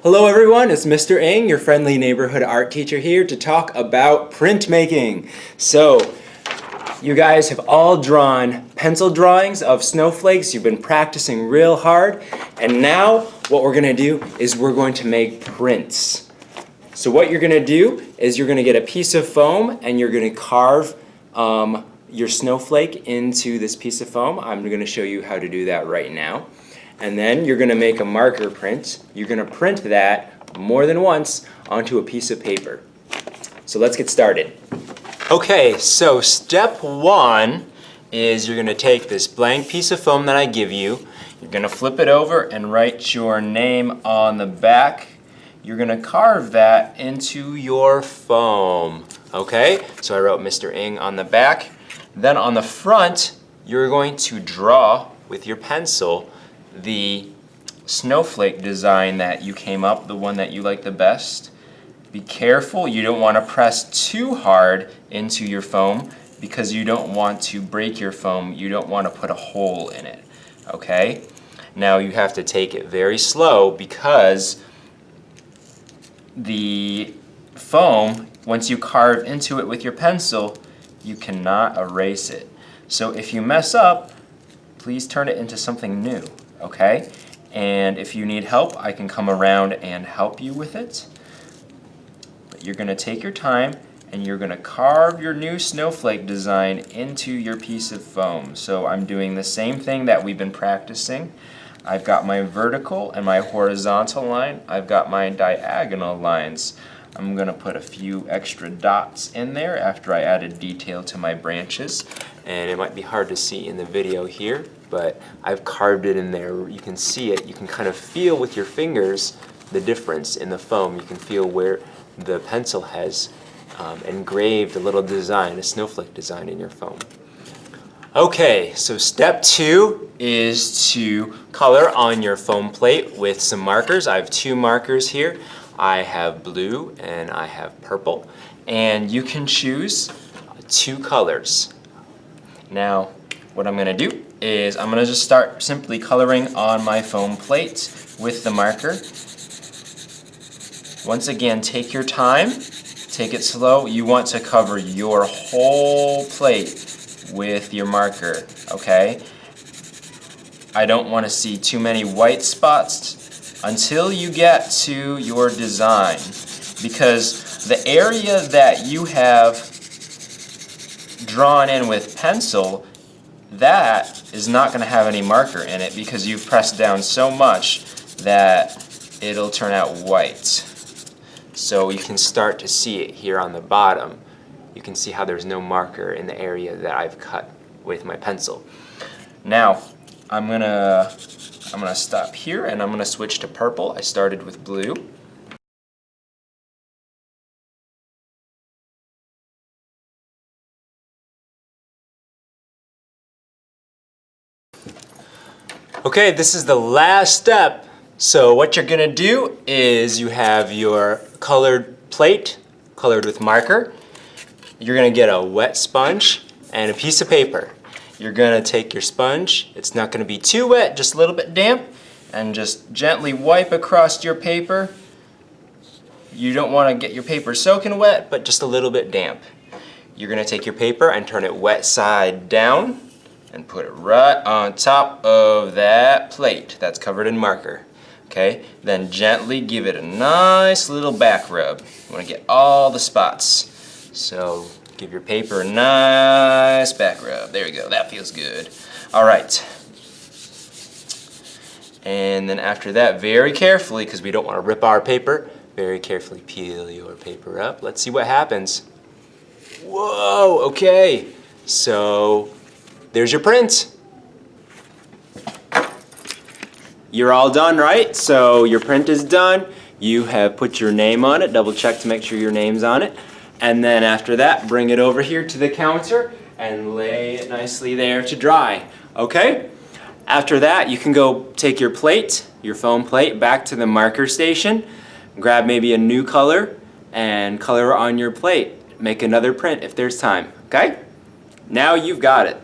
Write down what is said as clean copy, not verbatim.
Hello everyone, it's Mr. Ng, your friendly neighborhood art teacher here to talk about printmaking. So, you guys have all drawn pencil drawings of snowflakes. You've been practicing real hard, and now what we're going to do is we're going to make prints. So what you're going to do is you're going to get a piece of foam and you're going to carve your snowflake into this piece of foam. I'm going to show you how to do that right now. And then you're going to make a marker print. You're going to print that more than once onto a piece of paper. So let's get started. Okay, so step one is you're going to take this blank piece of foam that I give you. You're going to flip it over and write your name on the back. You're going to carve that into your foam. Okay, so I wrote Mr. Ng on the back. Then on the front, you're going to draw with your pencil the snowflake design that you came up, the one that you like the best. Be careful, you don't want to press too hard into your foam because you don't want to break your foam, you don't want to put a hole in it, okay? Now you have to take it very slow because the foam, once you carve into it with your pencil, you cannot erase it. So if you mess up, please turn it into something new. Okay, and if you need help, I can come around and help you with it. But you're going to take your time and you're going to carve your new snowflake design into your piece of foam. So I'm doing the same thing that we've been practicing. I've got my vertical and my horizontal line. I've got my diagonal lines. I'm going to put a few extra dots in there after I added detail to my branches. And it might be hard to see in the video here, but I've carved it in there. You can see it. You can kind of feel with your fingers the difference in the foam. You can feel where the pencil has engraved a little design, a snowflake design in your foam. Okay, so step two is to color on your foam plate with some markers. I have two markers here. I have blue and I have purple, and you can choose two colors. Now, what I'm going to do is I'm going to just start simply coloring on my foam plate with the marker. Once again, take your time, take it slow. You want to cover your whole plate with your marker, okay? I don't want to see too many white spots until you get to your design, because the area that you have drawn in with pencil, that is not going to have any marker in it because you've pressed down so much that it'll turn out white. So you can start to see it here on the bottom. You can see how there's no marker in the area that I've cut with my pencil. Now I'm gonna stop here and I'm gonna switch to purple. I started with blue. Okay, this is the last step. So what you're gonna do is you have your colored plate, colored with marker. You're gonna get a wet sponge and a piece of paper. You're gonna take your sponge, it's not gonna be too wet, just a little bit damp, and just gently wipe across your paper. You don't wanna get your paper soaking wet, but just a little bit damp. You're gonna take your paper and turn it wet side down and put it right on top of that plate that's covered in marker. Okay, then gently give it a nice little back rub. You want to get all the spots. So give your paper a nice back rub. There you go, that feels good. All right. And then after that, very carefully, because we don't want to rip our paper, very carefully peel your paper up. Let's see what happens. Whoa, okay. So there's your print. You're all done, right? So your print is done. You have put your name on it. Double check to make sure your name's on it. And then after that, bring it over here to the counter and lay it nicely there to dry. Okay? After that, you can go take your plate, your foam plate, back to the marker station. Grab maybe a new color and color on your plate. Make another print if there's time. Okay? Now you've got it.